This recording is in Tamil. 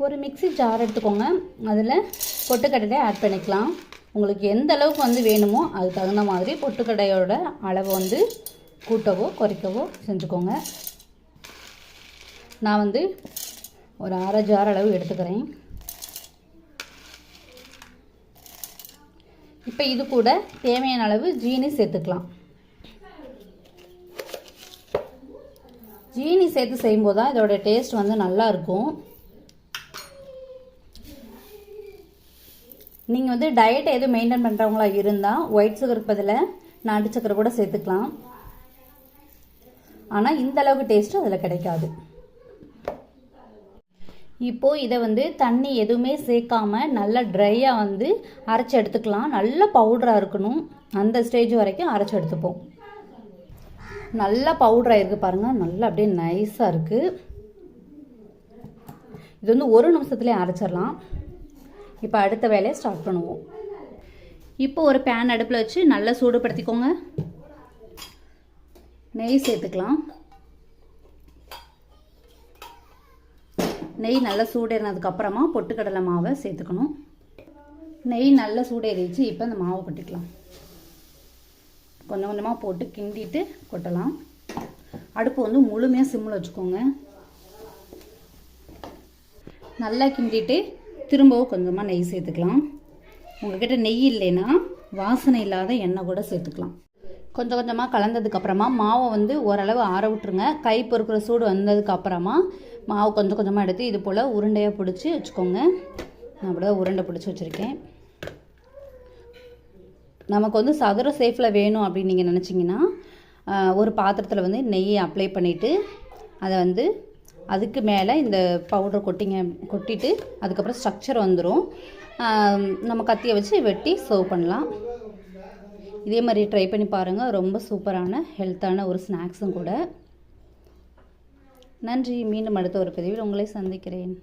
ஒரு மிக்ஸி ஜார் எடுத்துக்கோங்க. அதில் பொட்டுக்கடலை ஆட் பண்ணிக்கலாம். உங்களுக்கு எந்த அளவுக்கு வந்து வேணுமோ அது தகுந்த மாதிரி பொட்டுக்கடையோட அளவை வந்து கூட்டவோ குறைக்கவோ செஞ்சுக்கோங்க. நான் வந்து ஒரு அரை ஜார் அளவு எடுத்துக்கிறேன். இப்போ இது கூட தேவையான அளவு ஜீனி சேர்த்துக்கலாம். ஜீனி சேர்த்து செய்யும்போது தான் இதோட டேஸ்ட் வந்து நல்லா இருக்கும். நீங்கள் வந்து டயட் எதுவும் மெயின்டைன் பண்ணுறவங்களா இருந்தால் ஒயிட் சுகருக்கு பதிலாக நாட்டு சக்கரை கூட சேர்த்துக்கலாம். ஆனால் இந்த அளவுக்கு டேஸ்ட்டு அதில் கிடைக்காது. இப்போது இதை வந்து தண்ணி எதுவுமே சேர்க்காம நல்லா ட்ரையாக வந்து அரைச்சி எடுத்துக்கலாம். நல்ல பவுடராக இருக்கணும். அந்த ஸ்டேஜ் வரைக்கும் அரைச்சி எடுத்துப்போம். நல்லா பவுடராக இருக்குது பாருங்கள். நல்லா அப்படியே நைஸாக இருக்குது. இது வந்து ஒரு நிமிஷத்துலேயே அரைச்சிடலாம். இப்போ அடுத்த வேலையை ஸ்டார்ட் பண்ணுவோம். இப்போ ஒரு பேன் அடுப்பில் வச்சு நல்லா சூடுபடுத்திக்கோங்க. நெய் சேர்த்துக்கலாம். நெய் நல்லா சூடேறினதுக்கப்புறமா பொட்டுக்கடலை மாவை சேர்த்துக்கணும். நெய் நல்லா சூடேறிச்சு. இப்போ இந்த மாவை கொட்டிக்கலாம். கொஞ்சம் கொஞ்சமாக போட்டு கிண்டிட்டு கொட்டலாம். அடுப்பு வந்து முழுமையாக சிம்மில் வச்சுக்கோங்க. நல்லா கிண்டிட்டு திரும்பவும் கொஞ்சமாக நெய் சேர்த்துக்கலாம். உங்கள்கிட்ட நெய் இல்லைன்னா வாசனை இல்லாத எண்ணெய் கூட சேர்த்துக்கலாம். கொஞ்சம் கொஞ்சமாக கலந்ததுக்கப்புறமா மாவை வந்து ஓரளவு ஆற விட்டுருங்க. கை பொறுக்கிற சூடு வந்ததுக்கப்புறமா மாவு கொஞ்சம் கொஞ்சமாக எடுத்து இது போல் உருண்டையாக பிடிச்சி வச்சுக்கோங்க. நான் அப்படியே உருண்டை பிடிச்சி வச்சுருக்கேன். நமக்கு வந்து சதுர சேஃபில் வேணும் அப்படின்னு நீங்கள் நினச்சிங்கன்னா ஒரு பாத்திரத்தில் வந்து நெய்யை அப்ளை பண்ணிவிட்டு அதை வந்து அதுக்கு மேலே இந்த பவுடர் கொட்டிட்டு அதுக்கப்புறம் ஸ்ட்ரக்சர் வந்துடும். நம்ம கத்தியை வச்சு வெட்டி சர்வ் பண்ணலாம். இதே மாதிரி ட்ரை பண்ணி பாருங்கள். ரொம்ப சூப்பரான ஹெல்த்தான ஒரு ஸ்நாக்ஸும் கூட. நன்றி. மீண்டும் அடுத்த ஒரு பதிவில் உங்களை சந்திக்கிறேன்.